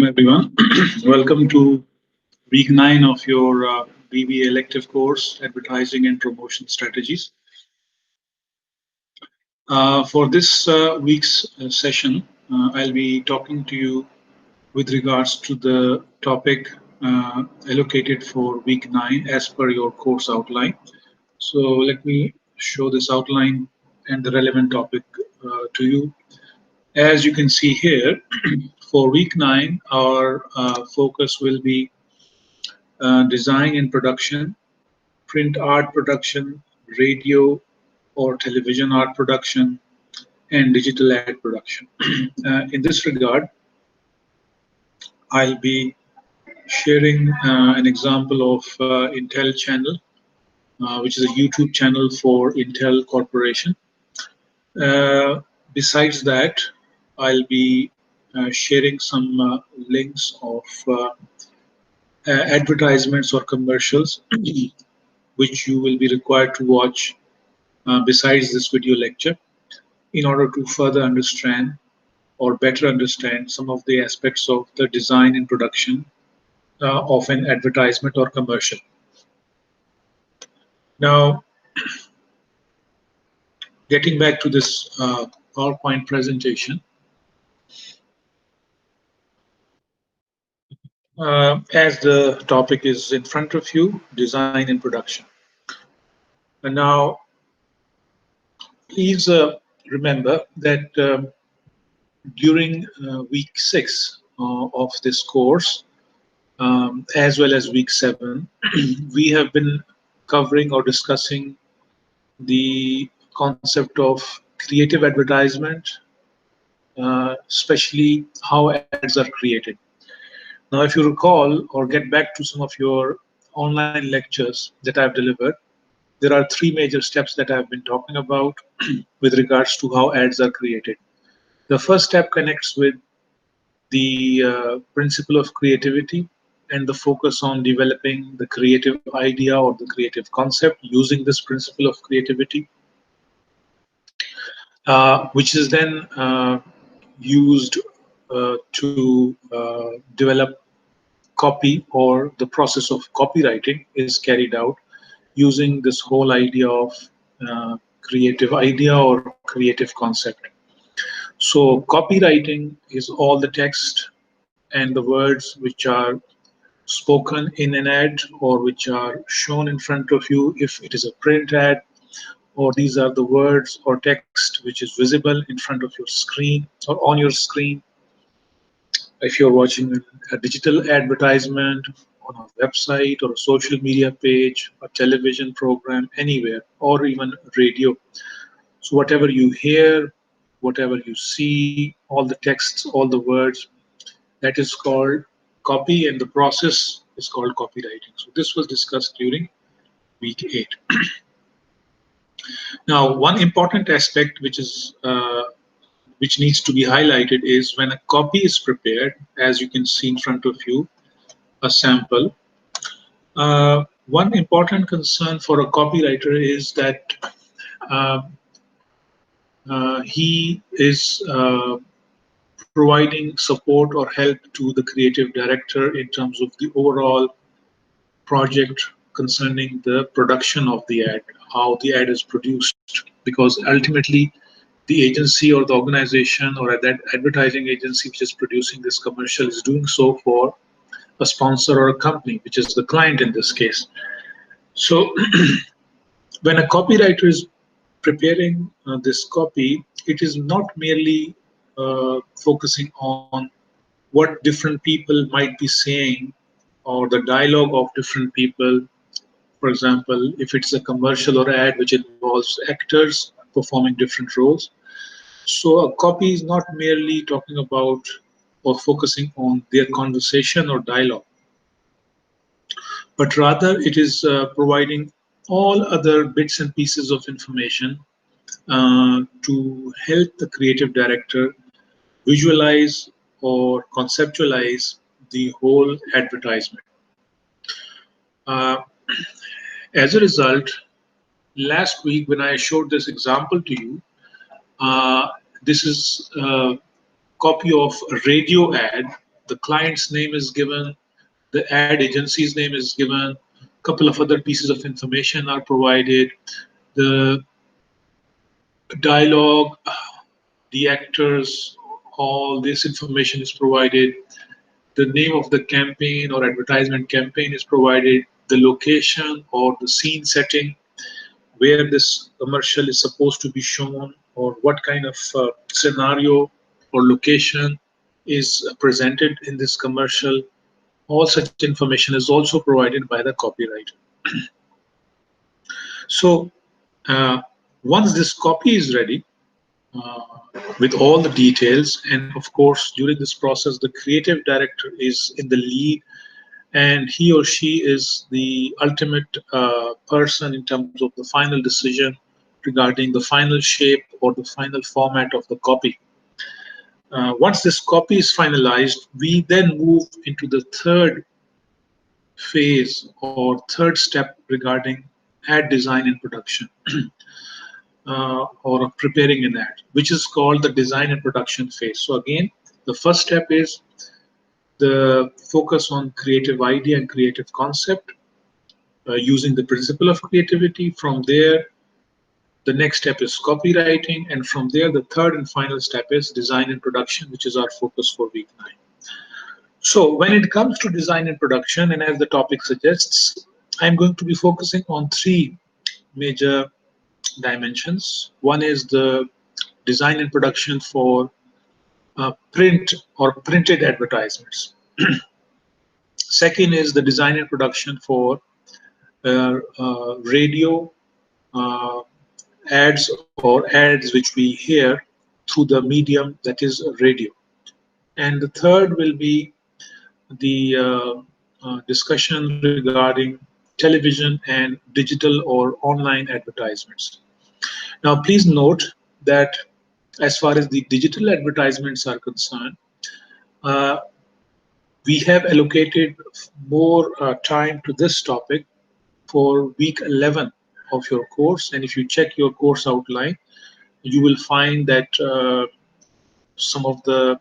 Everyone. Welcome to week 9 of your BBA elective course, Advertising and Promotional Strategies. For this week's session, I'll be talking to you with regards to the topic allocated for week 9 as per your course outline. So let me show this outline and the relevant topic to you. As you can see here, for week 9, our focus will be design and production, print art production, radio or television art production, and digital ad production. In this regard, I'll be sharing an example of Intel channel, which is a YouTube channel for Intel Corporation. Besides that, I'll be sharing some links of advertisements or commercials which you will be required to watch besides this video lecture in order to further understand or better understand some of the aspects of the design and production of an advertisement or commercial. Now, getting back to this PowerPoint presentation, as the topic is in front of you, design and production. And now, please remember that during week 6 of this course, as well as week 7, we have been covering or discussing the concept of creative advertisement, especially how ads are created. Now, if you recall or get back to some of your online lectures that I've delivered, there are 3 major steps that I've been talking about with regards to how ads are created. The first step connects with the principle of creativity and the focus on developing the creative idea or the creative concept using this principle of creativity, which is then used to develop copy, or the process of copywriting is carried out using this whole idea of creative idea or creative concept. So copywriting is all the text and the words which are spoken in an ad or which are shown in front of you if it is a print ad, or these are the words or text which is visible in front of your screen or on your screen. If you're watching a digital advertisement on a website or a social media page, a television program, anywhere, or even radio. So whatever you hear, whatever you see, all the texts, all the words, that is called copy, and the process is called copywriting. So this was discussed during week 8. Now, one important aspect which needs to be highlighted is when a copy is prepared, as you can see in front of you, a sample. One important concern for a copywriter is that he is providing support or help to the creative director in terms of the overall project concerning the production of the ad, how the ad is produced, because ultimately the agency or the organization or that advertising agency which is producing this commercial is doing so for a sponsor or a company, which is the client in this case. So when a copywriter is preparing this copy, it is not merely focusing on what different people might be saying or the dialogue of different people. For example, if it's a commercial or ad which involves actors performing different roles. So a copy is not merely talking about or focusing on their conversation or dialogue, but rather it is providing all other bits and pieces of information to help the creative director visualize or conceptualize the whole advertisement. As a result, last week when I showed this example to you, Uh, this is a copy of a radio ad. The client's name is given, the ad agency's name is given, a couple of other pieces of information are provided, the dialogue, the actors, all this information is provided, the name of the campaign or advertisement campaign is provided, the location or the scene setting where this commercial is supposed to be shown, or what kind of scenario or location is presented in this commercial. All such information is also provided by the copywriter. So once this copy is ready, uh, with all the details, and of course during this process the creative director is in the lead, and he or she is the ultimate person in terms of the final decision regarding the final shape or the final format of the copy. Once this copy is finalized, we then move into the third phase or third step regarding ad design and production, or preparing an ad, which is called the design and production phase. So again, the first step is the focus on creative idea and creative concept, using the principle of creativity. From there, the next step is copywriting, and from there, the third and final step is design and production, which is our focus for week 9. So when it comes to design and production, and as the topic suggests, I'm going to be focusing on three major dimensions. One is the design and production for print or printed advertisements. Second is the design and production for radio uh, ads or ads which we hear through the medium that is radio. And the third will be the discussion regarding television and digital or online advertisements. Now, please note that as far as the digital advertisements are concerned, uh, we have allocated more time to this topic for week 11 of your course. And if you check your course outline, you will find that some of the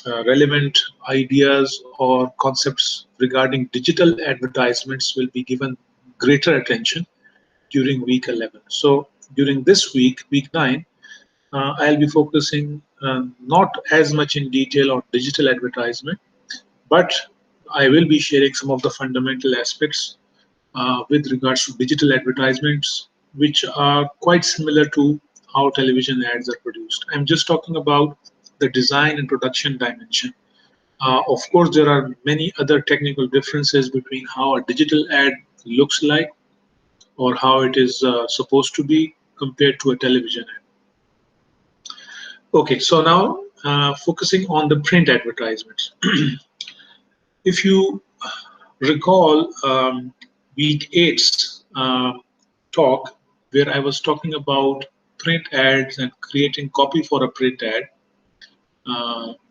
relevant ideas or concepts regarding digital advertisements will be given greater attention during week 11. So during this week, week 9, I'll be focusing not as much in detail on digital advertisement, but I will be sharing some of the fundamental aspects with regards to digital advertisements, which are quite similar to how television ads are produced. I'm just talking about the design and production dimension. Of course, there are many other technical differences between how a digital ad looks like or how it is supposed to be compared to a television ad. Okay, so now focusing on the print advertisements. If you recall week 8's talk, where I was talking about print ads and creating copy for a print ad,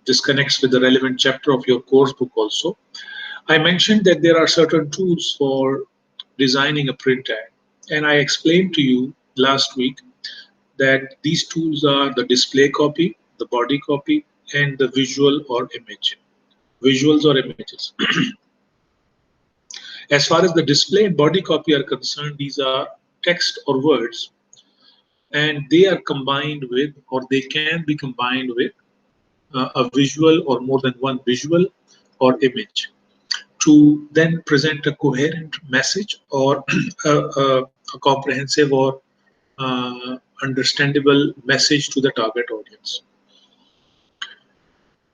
this connects with the relevant chapter of your course book also. I mentioned that there are certain tools for designing a print ad, and I explained to you last week that these tools are the display copy, the body copy, and the visual or image, visuals or images. As far as the display and body copy are concerned, these are text or words, and they are combined with, or they can be combined with, a visual or more than one visual or image to then present a coherent message or a comprehensive or understandable message to the target audience.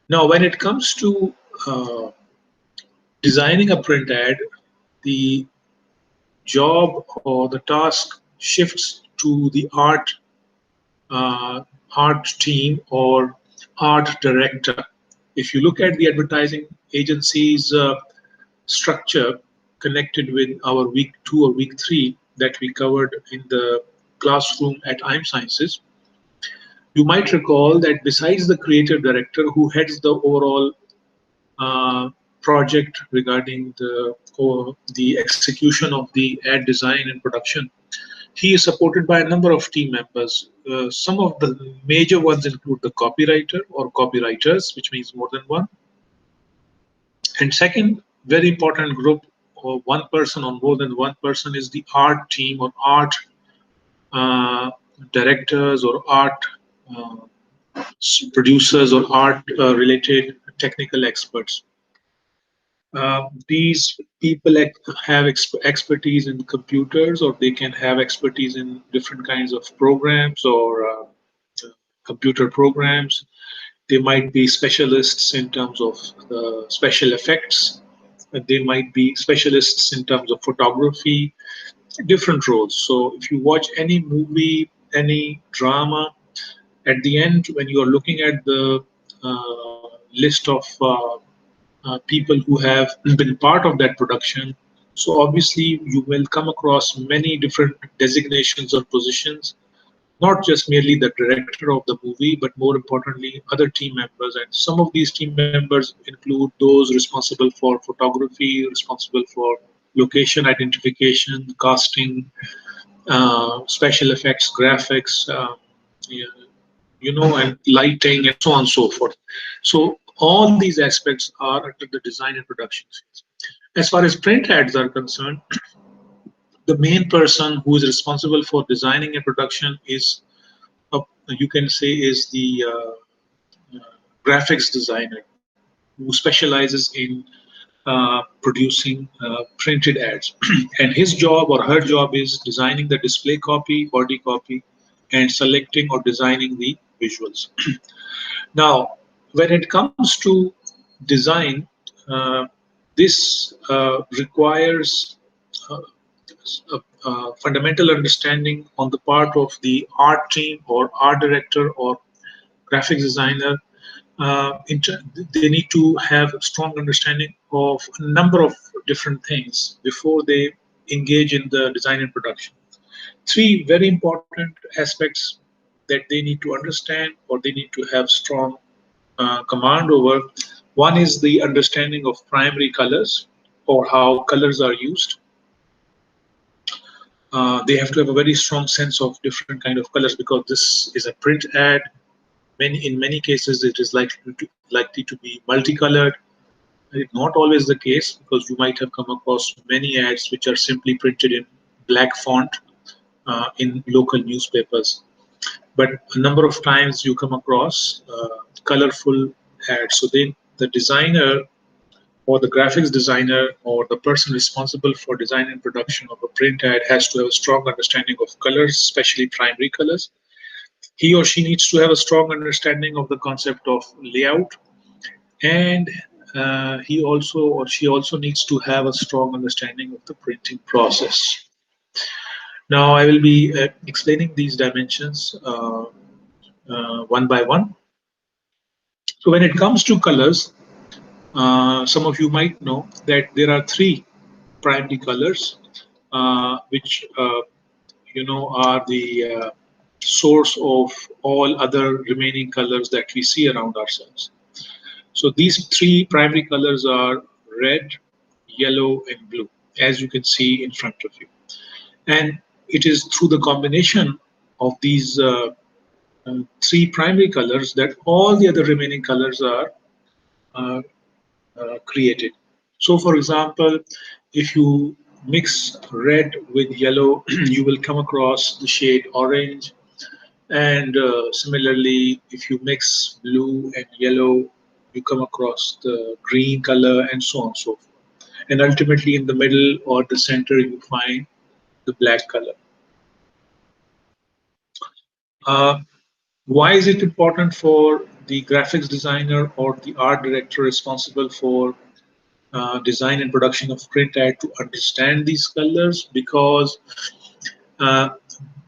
Now, when it comes to designing a print ad, the job or the task shifts to the art team or art director. If you look at the advertising agency's structure connected with our week 2 or week 3 that we covered in the classroom at IM Sciences, you might recall that besides the creative director who heads the overall uh, project regarding the execution of the ad design and production, He is supported by a number of team members. Some of the major ones include the copywriter or copywriters, which means more than one. And second, very important group, or one person or more than one person, is the art team or art uh, directors or art uh, producers or art related technical experts. These people have expertise in computers, or they can have expertise in different kinds of programs or computer programs. They might be specialists in terms of special effects. They might be specialists in terms of photography, different roles. So if you watch any movie, any drama, at the end, when you are looking at the list of people who have been part of that production, so obviously you will come across many different designations or positions, not just merely the director of the movie, but more importantly, other team members. And some of these team members include those responsible for photography, responsible for location identification, casting, special effects, graphics, yeah, and lighting, and so on and so forth. So all these aspects are under the design and production phase. As far as print ads are concerned, the main person who is responsible for designing and production is, you can say, is the graphics designer who specializes in producing printed ads. And his job or her job is designing the display copy, body copy, and selecting or designing the visuals. Now, when it comes to design, this requires a fundamental understanding on the part of the art team or art director or graphics designer. They need to have a strong understanding of a number of different things before they engage in the design and production. Three very important aspects that they need to understand or they need to have strong command over. One is the understanding of primary colors or how colors are used. They have to have a very strong sense of different kind of colors because this is a print ad. In many cases, it is likely to be multicolored. It's not always the case because you might have come across many ads which are simply printed in black font in local newspapers. But a number of times you come across colorful ads. So then the designer or the graphics designer or the person responsible for design and production of a print ad has to have a strong understanding of colors, especially primary colors. He or she needs to have a strong understanding of the concept of layout, and he also or she also needs to have a strong understanding of the printing process. Now I will be explaining these dimensions one by one. So when it comes to colors, some of you might know that there are three primary colors, which are the source of all other remaining colors that we see around ourselves. So these three primary colors are red, yellow, and blue, as you can see in front of you. And it is through the combination of these three primary colors that all the other remaining colors are uh, created. So, for example, if you mix red with yellow, you will come across the shade orange. And similarly, if you mix blue and yellow, you come across the green color, and so on and so forth. And ultimately, in the middle or the center, you find the black color. Uh, why is it important for the graphics designer or the art director responsible for design and production of print ad to understand these colors? Because uh,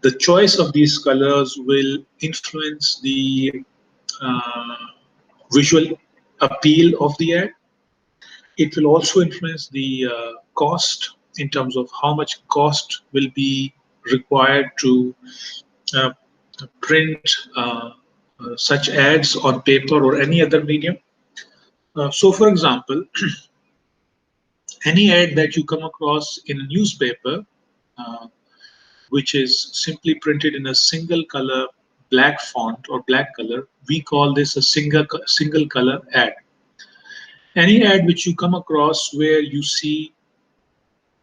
the choice of these colors will influence the uh, visual appeal of the ad. It will also influence the cost in terms of how much cost will be required to uh, print such ads on paper or any other medium. So, for example, any ad that you come across in a newspaper, uh, which is simply printed in a single color black font or black color, we call this a single color ad. Any ad which you come across where you see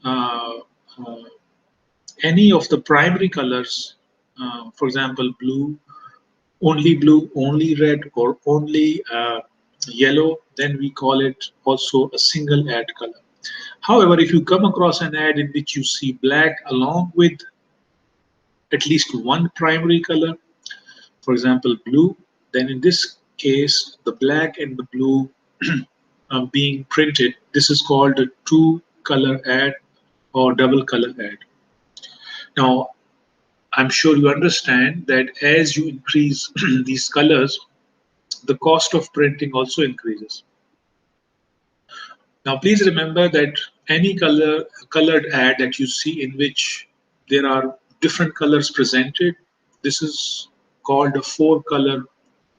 uh, uh, any of the primary colors, for example, blue, only red, or only yellow, then we call it also a single ad color. However, if you come across an ad in which you see black along with at least one primary color, for example, blue, then in this case, the black and the blue being printed, this is called a two color ad or double color ad. Now, I'm sure you understand that as you increase these colors, the cost of printing also increases. Now, please remember that any colored ad that you see in which there are different colors presented, this is called a four color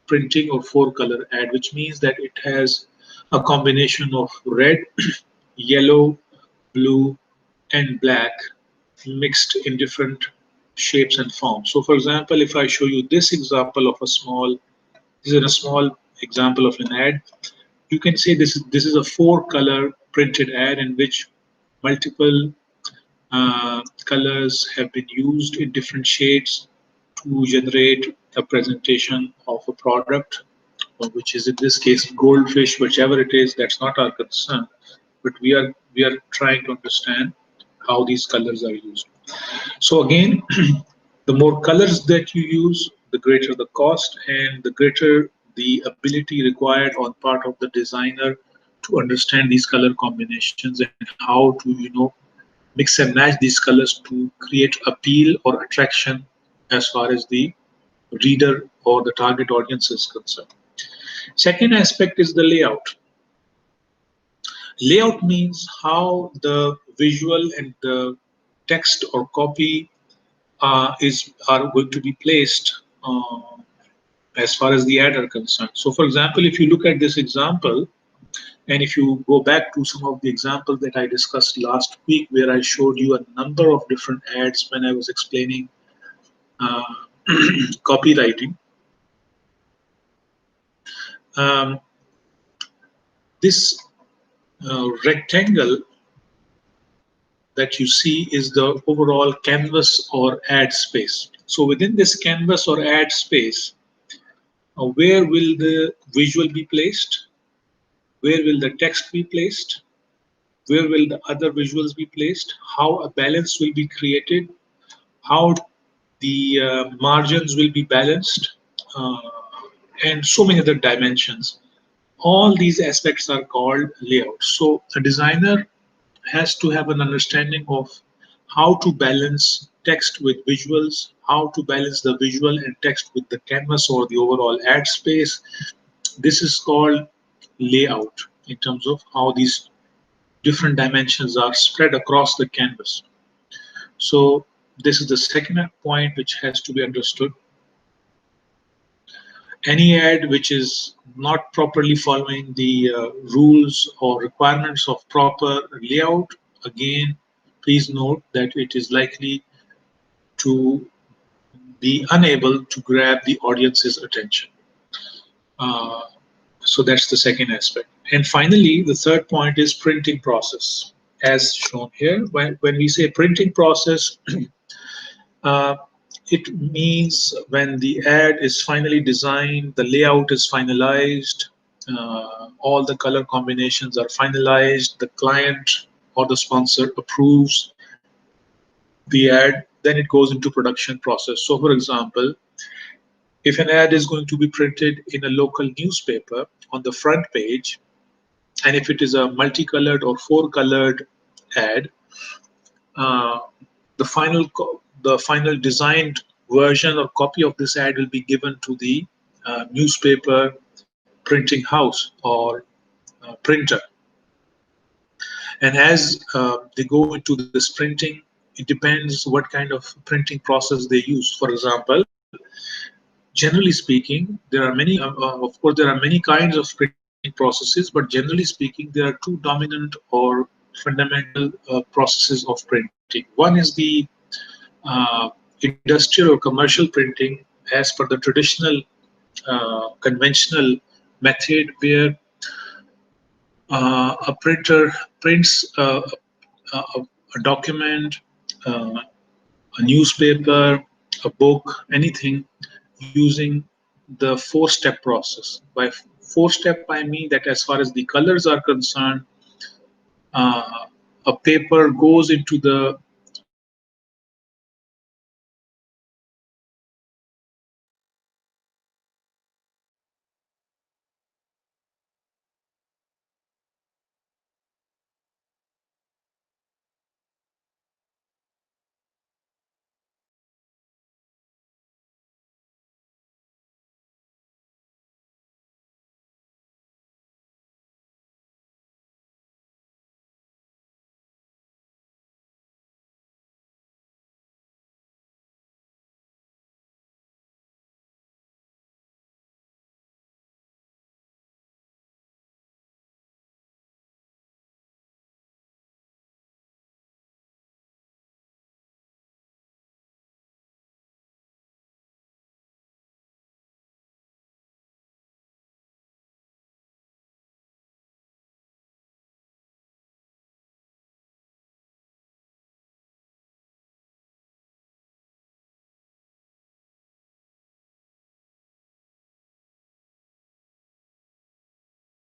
printing or four color ad, which means that it has a combination of red, yellow, blue, and black mixed in different shapes and forms. So for example, if I show you this example of this is a small example of an ad, you can say this is a four color printed ad in which multiple colors have been used in different shades to generate a presentation of a product, which is in this case goldfish, whichever it is, that's not our concern. But we are trying to understand how these colors are used. So again, the more colors that you use, the greater the cost and the greater the ability required on part of the designer to understand these color combinations and how to, mix and match these colors to create appeal or attraction as far as the reader or the target audience is concerned. Second aspect is the layout. Layout means how the visual and the text or copy are going to be placed as far as the ad are concerned. So for example, if you look at this example, and if you go back to some of the examples that I discussed last week, where I showed you a number of different ads when I was explaining uh, copywriting, um, this rectangle that you see is the overall canvas or ad space. So within this canvas or ad space, where will the visual be placed? Where will the text be placed? Where will the other visuals be placed? How a balance will be created? How the margins will be balanced? Uh, and so many other dimensions. All these aspects are called layout. So a designer has to have an understanding of how to balance text with visuals, how to balance the visual and text with the canvas or the overall ad space. This is called layout in terms of how these different dimensions are spread across the canvas. So this is the second point which has to be understood. Any ad which is not properly following the rules or requirements of proper layout, again, please note that it is likely to be unable to grab the audience's attention. Uh, so that's the second aspect. And finally, the third point is printing process, as shown here. When we say printing process, uh, it means when the ad is finally designed, the layout is finalized, all the color combinations are finalized, the client or the sponsor approves the ad, then it goes into production process. So for example, if an ad is going to be printed in a local newspaper on the front page, and if it is a multicolored or four-colored ad, uh, the final designed version or copy of this ad will be given to the newspaper printing house or printer. And as they go into this printing, it depends what kind of printing process they use. For example, generally speaking, there are many, of course, there are many kinds of printing processes, but generally speaking, there are two dominant or fundamental processes of printing. One is the industrial or commercial printing as per the traditional conventional method, where a printer prints a document, a newspaper, a book, anything, using the four-step process. By four-step, I mean that as far as the colors are concerned, a paper goes into the